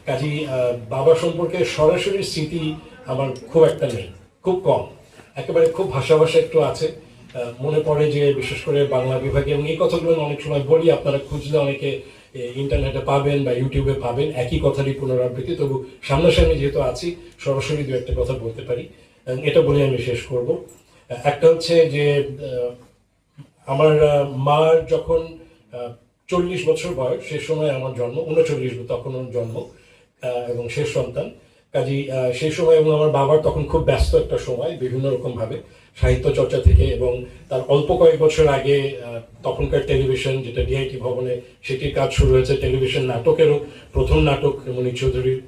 কাজেই বাবা সম্পর্কে সরাসরি স্মৃতি আমার খুব একটা নেই, খুব কম, একেবারে খুব ভাষা ভাষা একটু আছে। মনে পড়ে যে বিশেষ করে বাংলা বিভাগে, এবং এই কথাগুলো অনেক সময় বলি, আপনারা খুঁজলে অনেকে ইন্টারনেটে পাবেন বা ইউটিউবে পাবেন একই কথারই পুনরাবৃত্তি। তবু সামনাসামনি যেহেতু আছি, সরাসরি দু একটা কথা বলতে পারি। এটা বলে আমি শেষ করব। একটা হচ্ছে যে আমার মার যখন 40 বছর বয়স, সে সময় আমার জন্ম, 39 তখন ওর জন্ম, এবং শেষ সন্তান। কাজী সেই সময়, এবং আমার বাবার তখন খুব ব্যস্ত একটা সময় বিভিন্ন রকম ভাবে সাহিত্য চর্চা থেকে, এবং তার অল্প কয়েক বছর আগে তখনকার টেলিভিশন, যেটা ডিআইটি ভবনে, সেটির কাজ শুরু হয়েছে। টেলিভিশন নাটকেরও প্রথম নাটক মনির চৌধুরীর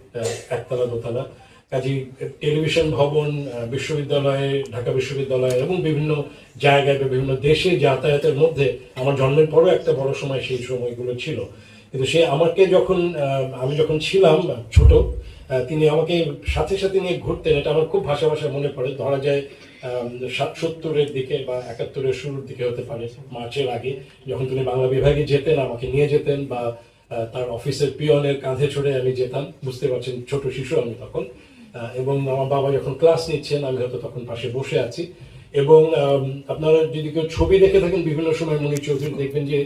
একতলা দোতলা। কাজী টেলিভিশন ভবন, বিশ্ববিদ্যালয়ে, ঢাকা বিশ্ববিদ্যালয় এবং বিভিন্ন জায়গায় বা বিভিন্ন দেশে যাতায়াতের মধ্যে আমার জন্মের পরও একটা বড় সময় সেই সময়গুলো ছিল। কিন্তু সে আমাকে যখন আমি যখন ছিলাম ছোট, তিনি আমাকে সাথে সাথে নিয়ে ঘুরতেন। এটা আমার খুব ভাষা ভাষা মনে পড়ে। ধরা যায় 70-এর দিকে বা 71-এর শুরুর দিকে হতে পারে, মার্চের আগে, যখন তিনি বাংলা বিভাগে যেতেন, আমাকে নিয়ে যেতেন, বা তার অফিসের পিয়নের কাঁধে চড়ে আমি যেতাম। বুঝতে পারছেন, ছোট শিশু আমি তখন। এবং আমার বাবা যখন ক্লাস নিচ্ছেন, আমি হয়তো তখন পাশে বসে আছি। এবং আপনারা যদি কেউ ছবি দেখে থাকেন বিভিন্ন সময় মনির চৌধুরী, দেখবেন যে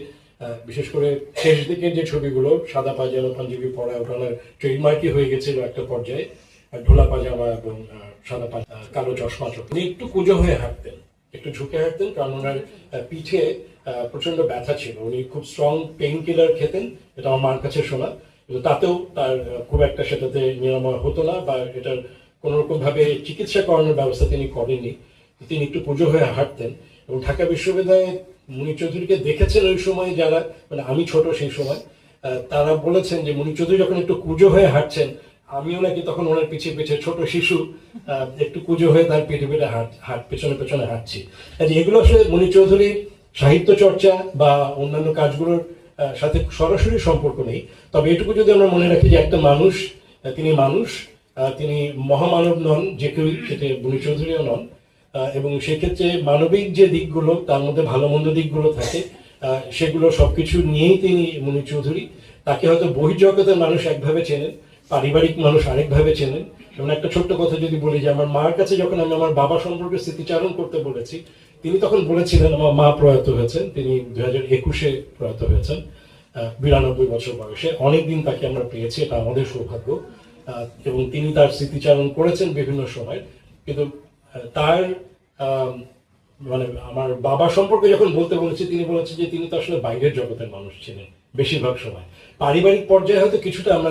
বিশেষ করে শেষ দিকের যে ছবিগুলো, সাদা পায়জামা পাঞ্জাবি পরা, ওঠানোর ট্রেডমার্কই হয়ে গেছিল একটা পর্যায়ে, ঢোলা পাজামা এবং সাদা কালো চশমা চোখ। উনি একটু কুঁজো হয়ে হাঁটতেন, একটু ঝুঁকে হাঁটতেন, কারণ ওনার পিঠে প্রচন্ড ব্যথা ছিল। উনি খুব স্ট্রং পেইন কিলার খেতেন, এটা আমার মার কাছে শোনা। কিন্তু তাতেও তার খুব একটা সেটাতে নিরাময় হতো না, বা এটার কোনো রকম ভাবে চিকিৎসা করানোর ব্যবস্থা তিনি করেননি। তিনি একটু পুজো হয়ে হাঁটতেন। এবং ঢাকা বিশ্ববিদ্যালয়ে মনির চৌধুরীকে দেখেছেন ওই সময় যারা, মানে আমি ছোট সেই সময়, তারা বলেছেন যে মনির চৌধুরী যখন একটু কুঁজো হয়ে হাঁটছেন, আমিও নাকি তখন ওনার পিছিয়ে পিছিয়ে ছোট শিশু একটু কুঁজো হয়ে তার পেটে পেটে পেছনে পেছনে হাঁটছি। এগুলো আসলে মনির চৌধুরীর সাহিত্য চর্চা বা অন্যান্য কাজগুলোর সাথে সরাসরি সম্পর্ক নেই। তবে এটুকু যদি আমরা মনে রাখি যে একটা মানুষ, তিনি মানুষ, তিনি মহামানব নন, যে কেউ, সেটা মনির চৌধুরীও নন। এবং সেক্ষেত্রে মানবিক যে দিকগুলো, তার মধ্যে ভালো মন্দ দিকগুলো থাকে, সেগুলো সবকিছু নিয়েই তিনি মনির চৌধুরী। তাকে হয়তো বহির্জগতের মানুষ একভাবে চেনেন, পারিবারিক মানুষ আরেকভাবে চেনেন। যেমন একটা ছোট্ট কথা যদি বলি, যে আমার মার কাছে যখন আমি আমার বাবা সম্পর্কে স্মৃতিচারণ করতে বলেছি, তিনি তখন বলেছিলেন, আমার মা প্রয়াত হয়েছেন, তিনি 2021-এ প্রয়াত হয়েছেন 92 বছর বয়সে। অনেকদিন তাকে আমরা পেয়েছি, এটা আমাদের সৌভাগ্য। এবং তিনি তার স্মৃতিচারণ করেছেন বিভিন্ন সময়। কিন্তু তার মানে আমার বাবা সম্পর্কে যখন বলতে বলেছি, তিনি বলেছেন যে তিনি তো আসলে বাইরের জগতের মানুষ ছিলেন বেশিরভাগ সময়। পারিবারিক পর্যায়ে হয়তো কিছুটা আমরা